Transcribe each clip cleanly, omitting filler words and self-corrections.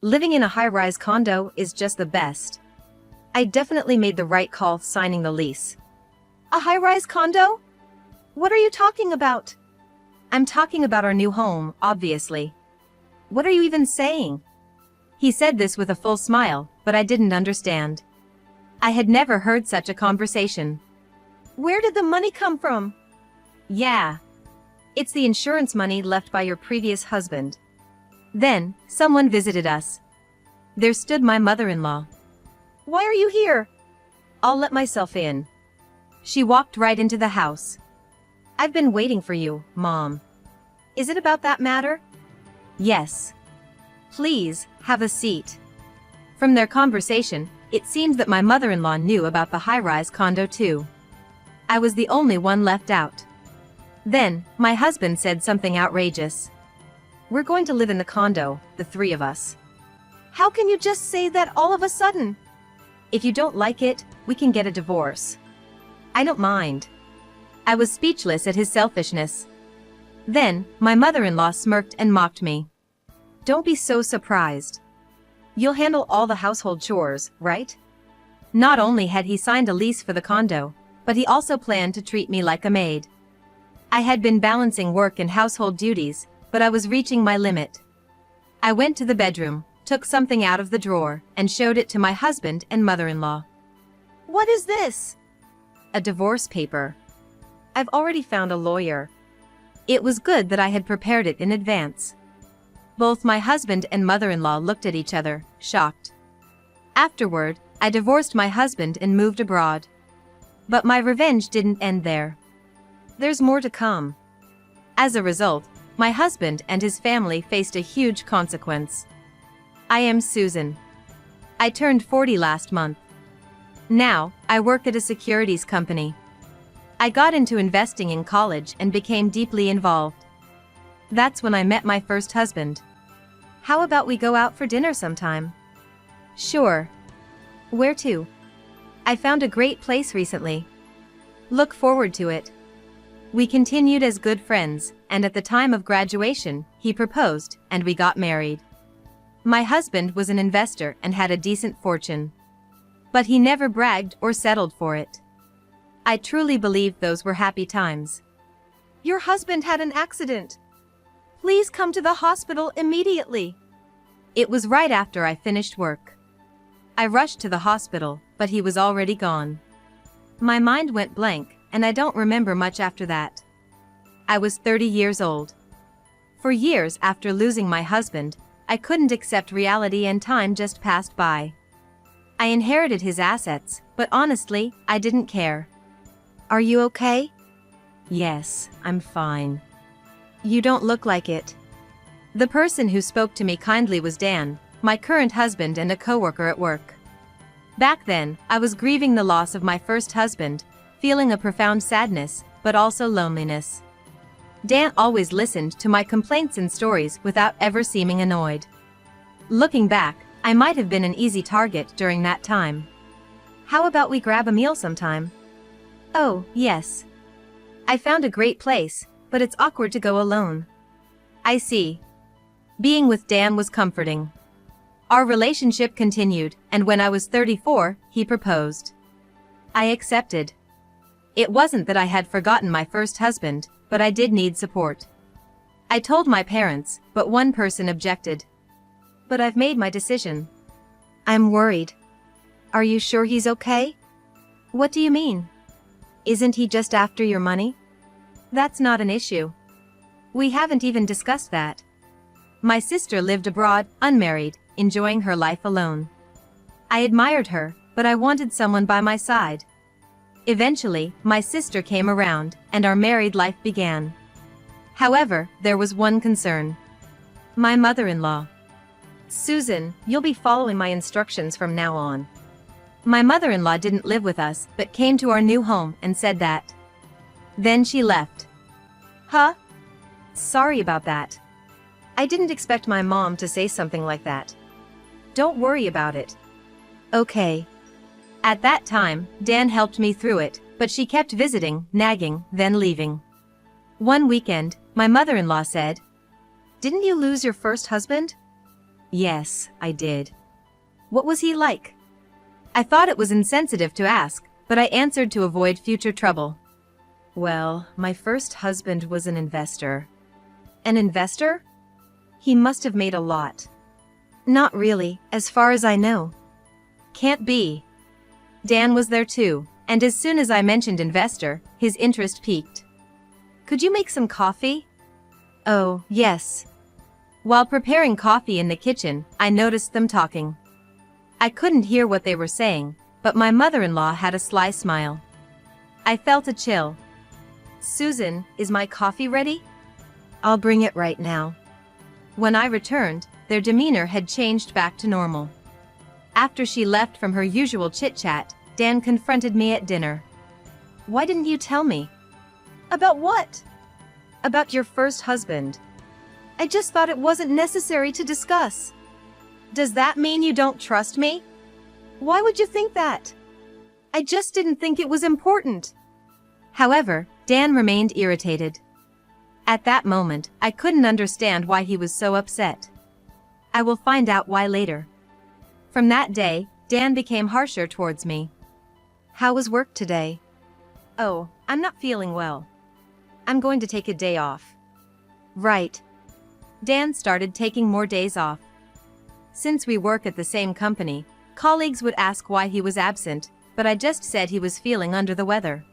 Living in a high-rise condo is just the best. I definitely made the right call signing the lease. A high-rise condo? What are you talking about? I'm talking about our new home, obviously. What are you even saying? He said this with a full smile, but I didn't understand. I had never heard such a conversation. Where did the money come from? Yeah. It's the insurance money left by your previous husband. Then, someone visited us. There stood my mother-in-law. Why are you here? I'll let myself in. She walked right into the house. I've been waiting for you, Mom. Is it about that matter? Yes. Please, have a seat. From their conversation, it seemed that my mother-in-law knew about the high-rise condo too. I was the only one left out. Then, my husband said something outrageous. We're going to live in the condo, the three of us. How can you just say that all of a sudden? If you don't like it, we can get a divorce. I don't mind. I was speechless at his selfishness. Then, my mother-in-law smirked and mocked me. Don't be so surprised. You'll handle all the household chores, right? Not only had he signed a lease for the condo, but he also planned to treat me like a maid. I had been balancing work and household duties, but I was reaching my limit. I went to the bedroom, took something out of the drawer, and showed it to my husband and mother-in-law. What is this? A divorce paper. I've already found a lawyer. It was good that I had prepared it in advance. Both my husband and mother-in-law looked at each other, shocked. Afterward, I divorced my husband and moved abroad. But my revenge didn't end there. There's more to come. As a result, my husband and his family faced a huge consequence. I am Susan. I turned 40 last month. Now, I work at a securities company. I got into investing in college and became deeply involved. That's when I met my first husband. How about we go out for dinner sometime? Sure. Where to? I found a great place recently. Look forward to it. We continued as good friends, and at the time of graduation, he proposed, and we got married. My husband was an investor and had a decent fortune. But he never bragged or settled for it. I truly believe those were happy times. Your husband had an accident. Please come to the hospital immediately. It was right after I finished work. I rushed to the hospital, but he was already gone. My mind went blank, and I don't remember much after that. I was 30 years old. For years after losing my husband, I couldn't accept reality and time just passed by. I inherited his assets, but honestly, I didn't care. Are you okay? Yes, I'm fine. You don't look like it. The person who spoke to me kindly was Dan, my current husband and a coworker at work. Back then, I was grieving the loss of my first husband, feeling a profound sadness, but also loneliness. Dan always listened to my complaints and stories without ever seeming annoyed. Looking back, I might have been an easy target during that time. How about we grab a meal sometime? Oh, yes. I found a great place, but it's awkward to go alone. I see. Being with Dan was comforting. Our relationship continued, and when I was 34, he proposed. I accepted. It wasn't that I had forgotten my first husband, but I did need support. I told my parents, but one person objected. But I've made my decision. I'm worried. Are you sure he's okay? What do you mean? Isn't he just after your money? That's not an issue. We haven't even discussed that. My sister lived abroad, unmarried, enjoying her life alone. I admired her, but I wanted someone by my side. Eventually, my sister came around, and our married life began. However, there was one concern. My mother-in-law. Susan, you'll be following my instructions from now on. My mother-in-law didn't live with us, but came to our new home and said that. Then she left. Huh? Sorry about that. I didn't expect my mom to say something like that. Don't worry about it. Okay. At that time, Dan helped me through it, but she kept visiting, nagging, then leaving. One weekend, my mother-in-law said, "Didn't you lose your first husband?" Yes, I did. What was he like? I thought it was insensitive to ask, but I answered to avoid future trouble. Well, my first husband was an investor. An investor? He must have made a lot. Not really, as far as I know. Can't be. Dan was there too, and as soon as I mentioned investor, his interest piqued. Could you make some coffee? Oh, yes. While preparing coffee in the kitchen, I noticed them talking. I couldn't hear what they were saying, but my mother-in-law had a sly smile. I felt a chill. Susan, is my coffee ready? I'll bring it right now. When I returned, their demeanor had changed back to normal. After she left from her usual chit-chat, Dan confronted me at dinner. Why didn't you tell me? About what? About your first husband. I just thought it wasn't necessary to discuss. Does that mean you don't trust me? Why would you think that? I just didn't think it was important. However, Dan remained irritated. At that moment, I couldn't understand why he was so upset. I will find out why later. From that day, Dan became harsher towards me. How was work today? Oh, I'm not feeling well. I'm going to take a day off. Right. Dan started taking more days off. Since we work at the same company, colleagues would ask why he was absent, but I just said he was feeling under the weather.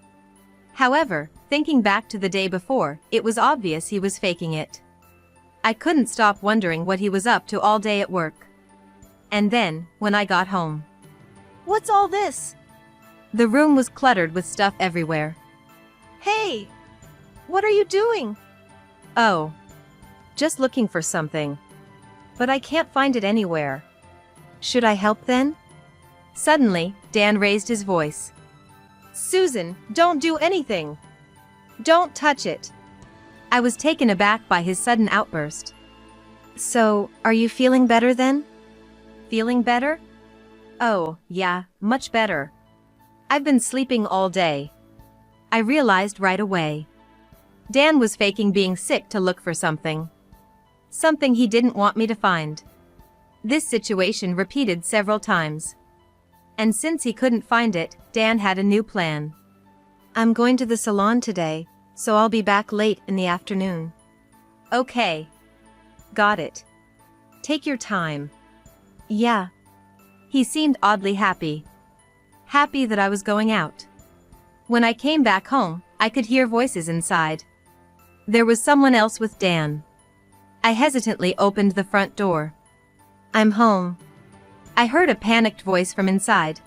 However, thinking back to the day before, it was obvious he was faking it. I couldn't stop wondering what he was up to all day at work. And then, when I got home. What's all this? The room was cluttered with stuff everywhere. Hey! What are you doing? Oh. Just looking for something. But I can't find it anywhere. Should I help then? Suddenly, Dan raised his voice. Susan, don't do anything. Don't touch it. I was taken aback by his sudden outburst. So, are you feeling better then? Feeling better? Oh, yeah, much better. I've been sleeping all day. I realized right away. Dan was faking being sick to look for something. Something he didn't want me to find. This situation repeated several times. And since he couldn't find it, Dan had a new plan. I'm going to the salon today, so I'll be back late in the afternoon. Okay. Got it. Take your time. Yeah. He seemed oddly happy. Happy that I was going out. When I came back home, I could hear voices inside. There was someone else with Dan. I hesitantly opened the front door. I'm home. I heard a panicked voice from inside.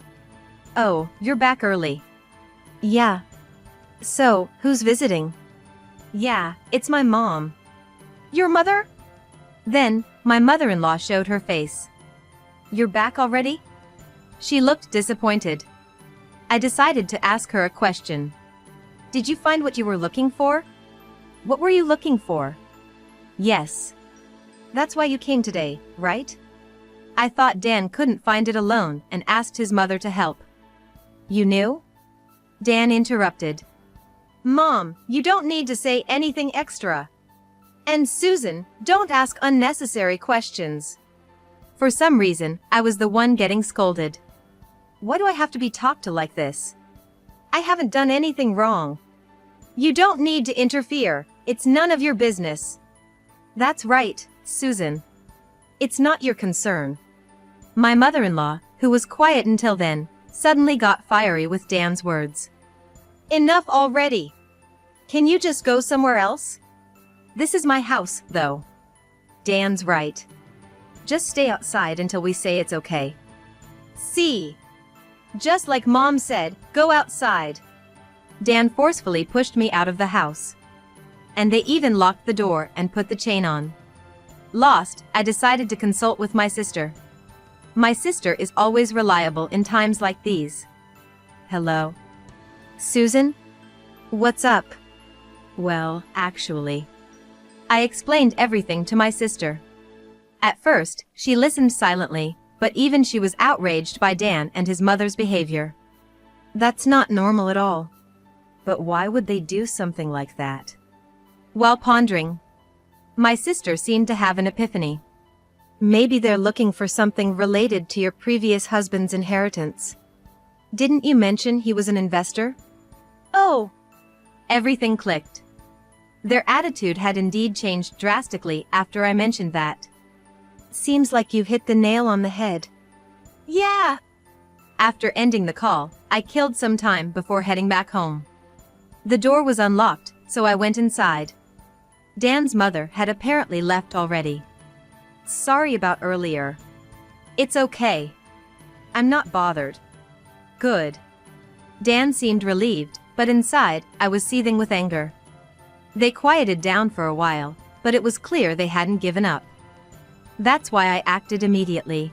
Oh, you're back early. Yeah. So, who's visiting? Yeah, it's my mom. Your mother? Then, my mother-in-law showed her face. You're back already? She looked disappointed. I decided to ask her a question. Did you find what you were looking for? What were you looking for? Yes. That's why you came today, right? I thought Dan couldn't find it alone and asked his mother to help. You knew? Dan interrupted. Mom, you don't need to say anything extra. And Susan, don't ask unnecessary questions. For some reason, I was the one getting scolded. Why do I have to be talked to like this? I haven't done anything wrong. You don't need to interfere. It's none of your business. That's right, Susan. It's not your concern. My mother-in-law, who was quiet until then, suddenly got fiery with Dan's words. Enough already. Can you just go somewhere else? This is my house, though. Dan's right. Just stay outside until we say it's okay. See? Just like Mom said, go outside. Dan forcefully pushed me out of the house. And they even locked the door and put the chain on. Lost, I decided to consult with my sister. My sister is always reliable in times like these. Hello? Susan? What's up? Well, actually. I explained everything to my sister. At first, she listened silently, but even she was outraged by Dan and his mother's behavior. That's not normal at all. But why would they do something like that? While pondering, my sister seemed to have an epiphany. Maybe they're looking for something related to your previous husband's inheritance. Didn't you mention he was an investor? Oh! Everything clicked. Their attitude had indeed changed drastically after I mentioned that. Seems like you hit the nail on the head. Yeah! After ending the call, I killed some time before heading back home. The door was unlocked, so I went inside. Dan's mother had apparently left already. Sorry about earlier. It's okay. I'm not bothered. Good. Dan seemed relieved, but inside, I was seething with anger. They quieted down for a while, but it was clear they hadn't given up. That's why I acted immediately.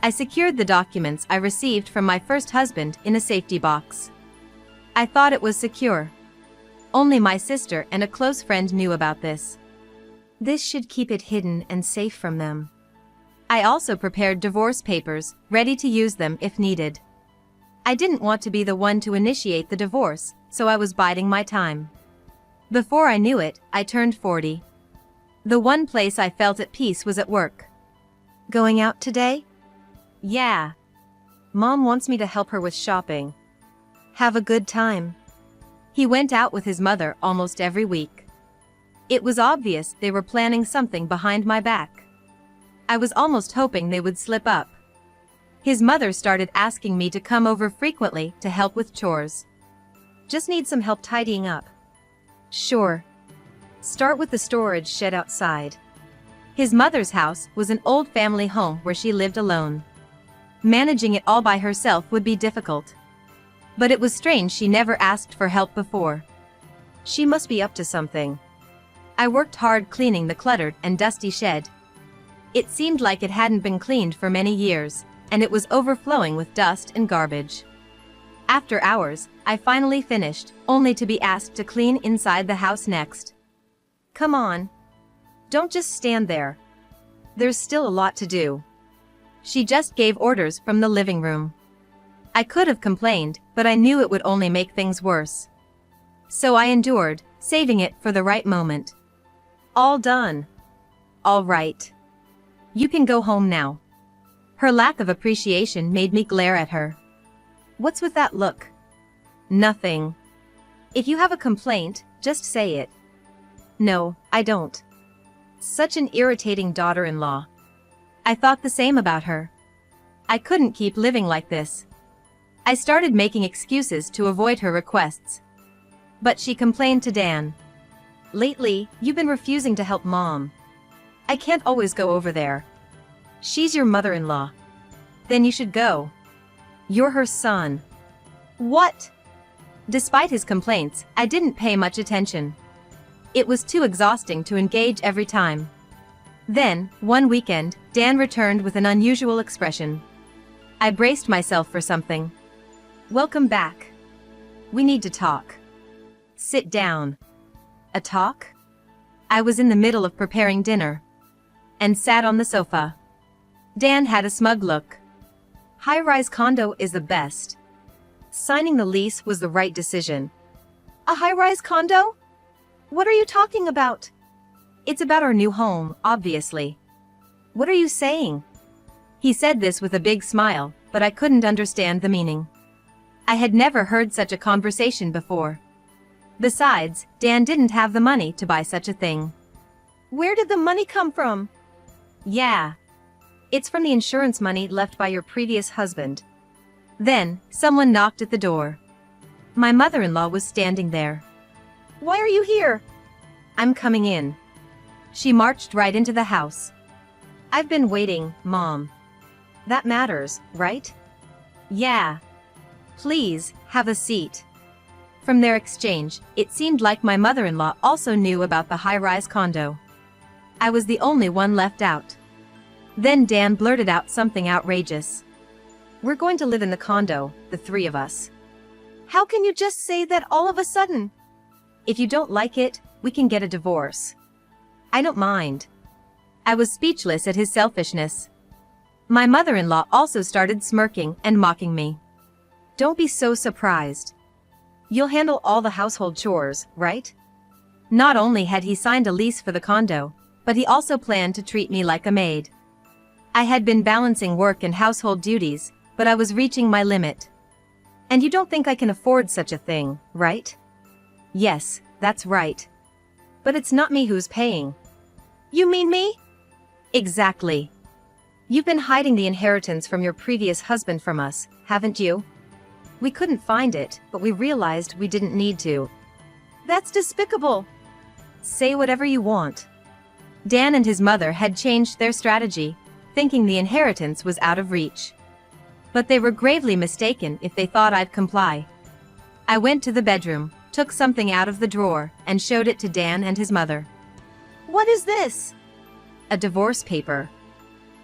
I secured the documents I received from my first husband in a safety box. I thought it was secure. Only my sister and a close friend knew about this. This should keep it hidden and safe from them. I also prepared divorce papers, ready to use them if needed. I didn't want to be the one to initiate the divorce, so I was biding my time. Before I knew it, I turned 40. The one place I felt at peace was at work. Going out today? Yeah. Mom wants me to help her with shopping. Have a good time. He went out with his mother almost every week. It was obvious they were planning something behind my back. I was almost hoping they would slip up. His mother started asking me to come over frequently to help with chores. Just need some help tidying up. Sure. Start with the storage shed outside. His mother's house was an old family home where she lived alone. Managing it all by herself would be difficult. But it was strange she never asked for help before. She must be up to something. I worked hard cleaning the cluttered and dusty shed. It seemed like it hadn't been cleaned for many years, and it was overflowing with dust and garbage. After hours, I finally finished, only to be asked to clean inside the house next. Come on. Don't just stand there. There's still a lot to do. She just gave orders from the living room. I could have complained, but I knew it would only make things worse. So I endured, saving it for the right moment. All done. All right. You can go home now. Her lack of appreciation made me glare at her. What's with that look? Nothing. If you have a complaint, just say it. No, I don't. Such an irritating daughter-in-law. I thought the same about her. I couldn't keep living like this. I started making excuses to avoid her requests. But she complained to Dan. Lately, you've been refusing to help Mom. I can't always go over there. She's your mother-in-law. Then you should go. You're her son. What? Despite his complaints, I didn't pay much attention. It was too exhausting to engage every time. Then, one weekend, Dan returned with an unusual expression. I braced myself for something. Welcome back. We need to talk. Sit down. A talk? I was in the middle of preparing dinner. And sat on the sofa. Dan had a smug look. High-rise condo is the best. Signing the lease was the right decision. A high-rise condo? What are you talking about? It's about our new home, obviously. What are you saying? He said this with a big smile, but I couldn't understand the meaning. I had never heard such a conversation before. Besides, Dan didn't have the money to buy such a thing. Where did the money come from? Yeah. It's from the insurance money left by your previous husband. Then, someone knocked at the door. My mother-in-law was standing there. Why are you here? I'm coming in. She marched right into the house. I've been waiting, Mom. That matters, right? Yeah. Please, have a seat. From their exchange, it seemed like my mother-in-law also knew about the high-rise condo. I was the only one left out. Then Dan blurted out something outrageous. We're going to live in the condo, the three of us. How can you just say that all of a sudden? If you don't like it, we can get a divorce. I don't mind. I was speechless at his selfishness. My mother-in-law also started smirking and mocking me. Don't be so surprised. You'll handle all the household chores, right? Not only had he signed a lease for the condo, but he also planned to treat me like a maid. I had been balancing work and household duties, but I was reaching my limit. And you don't think I can afford such a thing, right? Yes, that's right. But it's not me who's paying. You mean me? Exactly. You've been hiding the inheritance from your previous husband from us, haven't you? We couldn't find it, but we realized we didn't need to. That's despicable. Say whatever you want. Dan and his mother had changed their strategy, thinking the inheritance was out of reach. But they were gravely mistaken if they thought I'd comply. I went to the bedroom, took something out of the drawer, and showed it to Dan and his mother. What is this? A divorce paper.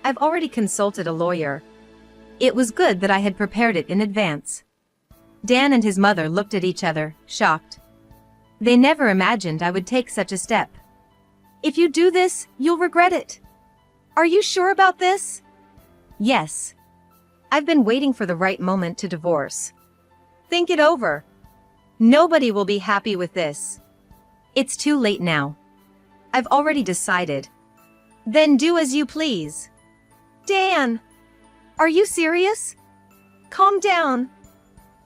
I've already consulted a lawyer. It was good that I had prepared it in advance. Dan and his mother looked at each other, shocked. They never imagined I would take such a step. If you do this, you'll regret it. Are you sure about this? Yes. I've been waiting for the right moment to divorce. Think it over. Nobody will be happy with this. It's too late now. I've already decided. Then do as you please. Dan! Are you serious? Calm down.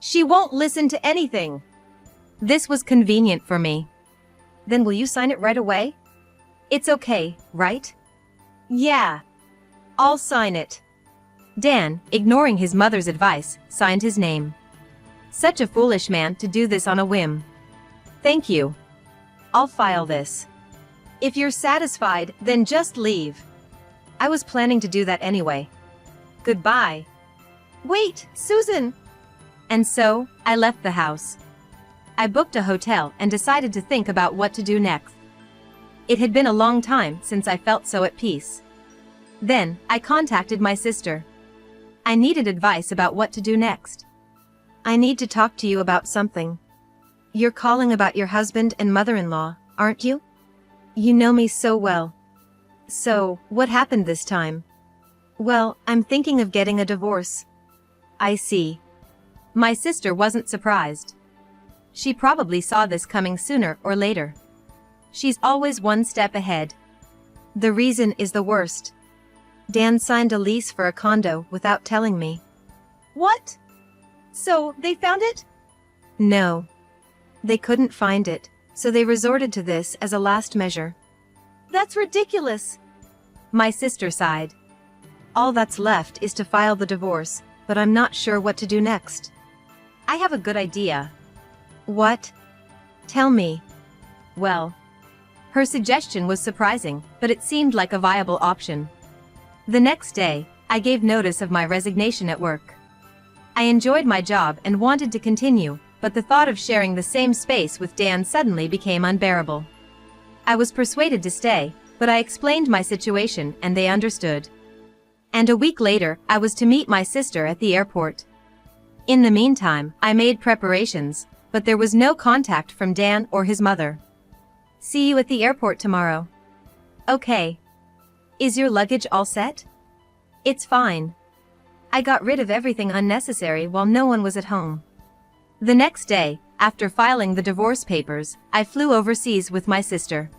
She won't listen to anything. This was convenient for me. Then will you sign it right away? It's okay, right? Yeah. I'll sign it. Dan, ignoring his mother's advice, signed his name. Such a foolish man to do this on a whim. Thank you. I'll file this. If you're satisfied, then just leave. I was planning to do that anyway. Goodbye. Wait, Susan! And so, I left the house. I booked a hotel and decided to think about what to do next. It had been a long time since I felt so at peace. Then, I contacted my sister. I needed advice about what to do next. I need to talk to you about something. You're calling about your husband and mother-in-law, aren't you? You know me so well. So, what happened this time? Well, I'm thinking of getting a divorce. I see. My sister wasn't surprised. She probably saw this coming sooner or later. She's always one step ahead. The reason is the worst. Dan signed a lease for a condo without telling me. What? So, they found it? No. They couldn't find it, so they resorted to this as a last measure. That's ridiculous. My sister sighed. All that's left is to file the divorce, but I'm not sure what to do next. I have a good idea. What? Tell me. Well, her suggestion was surprising, but it seemed like a viable option. The next day, I gave notice of my resignation at work. I enjoyed my job and wanted to continue, but the thought of sharing the same space with Dan suddenly became unbearable. I was persuaded to stay, but I explained my situation and they understood. And a week later, I was to meet my sister at the airport. In the meantime, I made preparations, but there was no contact from Dan or his mother. See you at the airport tomorrow. Okay. Is your luggage all set? It's fine. I got rid of everything unnecessary while no one was at home. The next day, after filing the divorce papers, I flew overseas with my sister.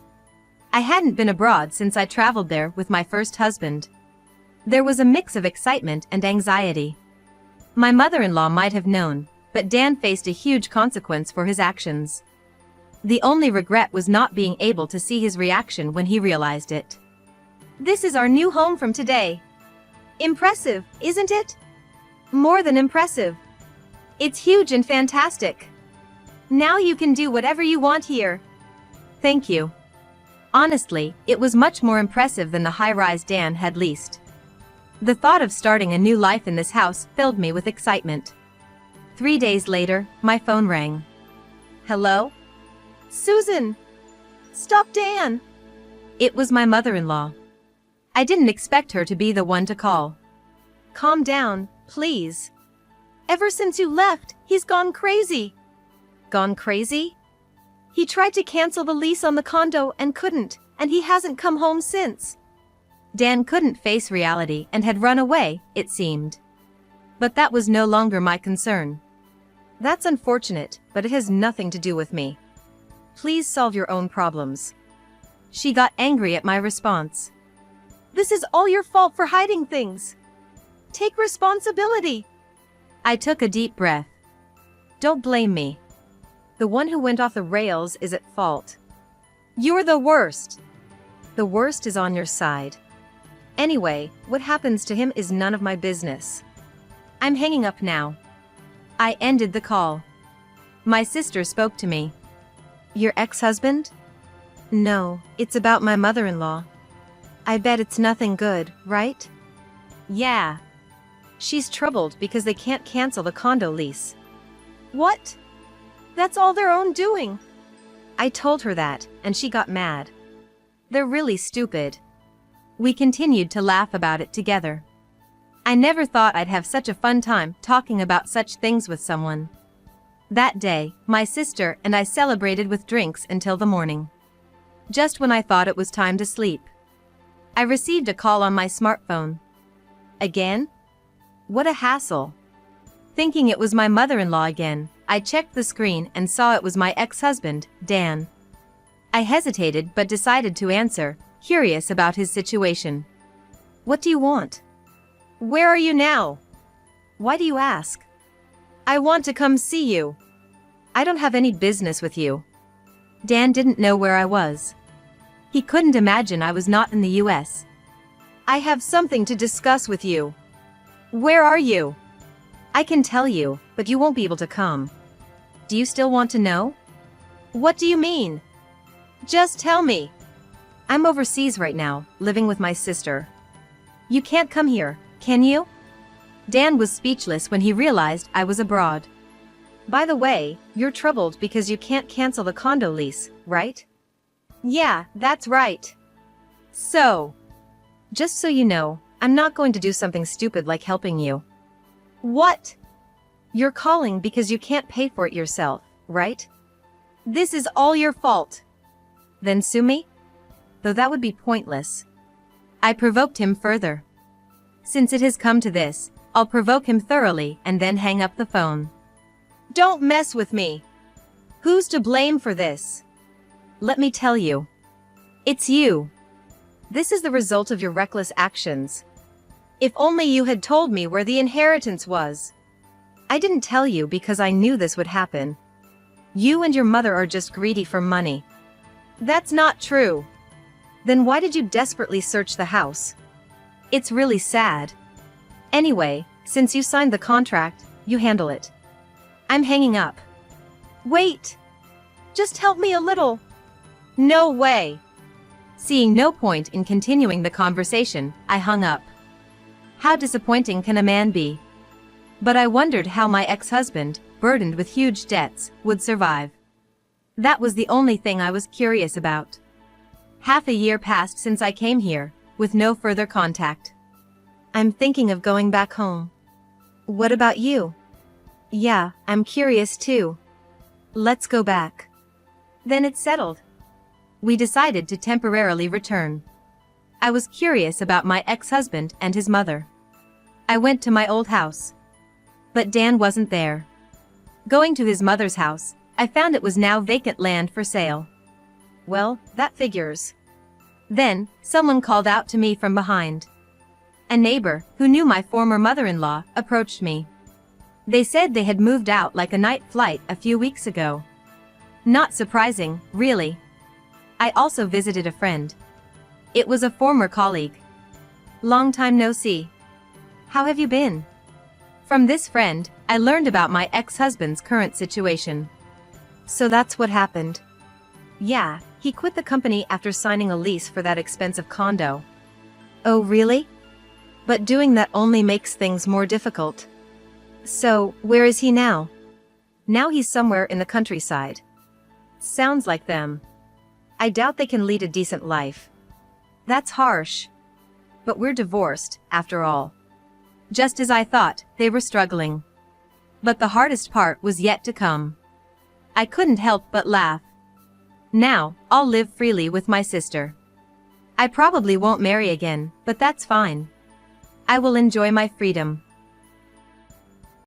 I hadn't been abroad since I traveled there with my first husband. There was a mix of excitement and anxiety. My mother-in-law might have known, but Dan faced a huge consequence for his actions. The only regret was not being able to see his reaction when he realized it. This is our new home from today. Impressive, isn't it? More than impressive. It's huge and fantastic. Now you can do whatever you want here. Thank you. Honestly, it was much more impressive than the high-rise Dan had leased. The thought of starting a new life in this house filled me with excitement. 3 days later, my phone rang. Hello? Susan! Stop Dan! It was my mother-in-law. I didn't expect her to be the one to call. Calm down, please. Ever since you left, he's gone crazy. Gone crazy? He tried to cancel the lease on the condo and couldn't, and he hasn't come home since. Dan couldn't face reality and had run away, it seemed. But that was no longer my concern. That's unfortunate, but it has nothing to do with me. Please solve your own problems. She got angry at my response. This is all your fault for hiding things. Take responsibility. I took a deep breath. Don't blame me. The one who went off the rails is at fault. You're the worst. The worst is on your side. Anyway, what happens to him is none of my business. I'm hanging up now. I ended the call. My sister spoke to me. Your ex-husband? No, it's about my mother-in-law. I bet it's nothing good, right? Yeah. She's troubled because they can't cancel the condo lease. What? That's all their own doing. I told her that, and she got mad. They're really stupid. We continued to laugh about it together. I never thought I'd have such a fun time talking about such things with someone. That day, my sister and I celebrated with drinks until the morning. Just when I thought it was time to sleep, I received a call on my smartphone. Again? What a hassle. Thinking it was my mother-in-law again, I checked the screen and saw it was my ex-husband, Dan. I hesitated but decided to answer, curious about his situation. What do you want? Where are you now? Why do you ask? I want to come see you. I don't have any business with you. Dan didn't know where I was. He couldn't imagine I was not in the US. I have something to discuss with you. Where are you? I can tell you, but you won't be able to come. Do you still want to know? What do you mean? Just tell me. I'm overseas right now, living with my sister. You can't come here, can you? Dan was speechless when he realized I was abroad. By the way, you're troubled because you can't cancel the condo lease, right? Yeah, that's right. So, just so you know, I'm not going to do something stupid like helping you. What? You're calling because you can't pay for it yourself, right? This is all your fault. Then sue me? Though that would be pointless. I provoked him further. Since it has come to this, I'll provoke him thoroughly and then hang up the phone. Don't mess with me. Who's to blame for this? Let me tell you. It's you. This is the result of your reckless actions. If only you had told me where the inheritance was. I didn't tell you because I knew this would happen. You and your mother are just greedy for money. That's not true. Then why did you desperately search the house? It's really sad. Anyway, since you signed the contract, you handle it. I'm hanging up. Wait! Just help me a little. No way! Seeing no point in continuing the conversation, I hung up. How disappointing can a man be? But I wondered how my ex-husband, burdened with huge debts, would survive. That was the only thing I was curious about. Half a year passed since I came here, with no further contact. I'm thinking of going back home. What about you? Yeah, I'm curious too. Let's go back. Then it's settled. We decided to temporarily return. I was curious about my ex-husband and his mother. I went to my old house. But Dan wasn't there. Going to his mother's house, I found it was now vacant land for sale. Well, that figures. Then, someone called out to me from behind. A neighbor, who knew my former mother-in-law, approached me. They said they had moved out like a night flight a few weeks ago. Not surprising, really. I also visited a friend. It was a former colleague. Long time no see. How have you been? From this friend, I learned about my ex-husband's current situation. So that's what happened. Yeah, he quit the company after signing a lease for that expensive condo. Oh really? But doing that only makes things more difficult. So, where is he now? Now he's somewhere in the countryside. Sounds like them. I doubt they can lead a decent life. That's harsh. But we're divorced, after all. Just as I thought, they were struggling. But the hardest part was yet to come. I couldn't help but laugh. Now, I'll live freely with my sister. I probably won't marry again, but that's fine. I will enjoy my freedom.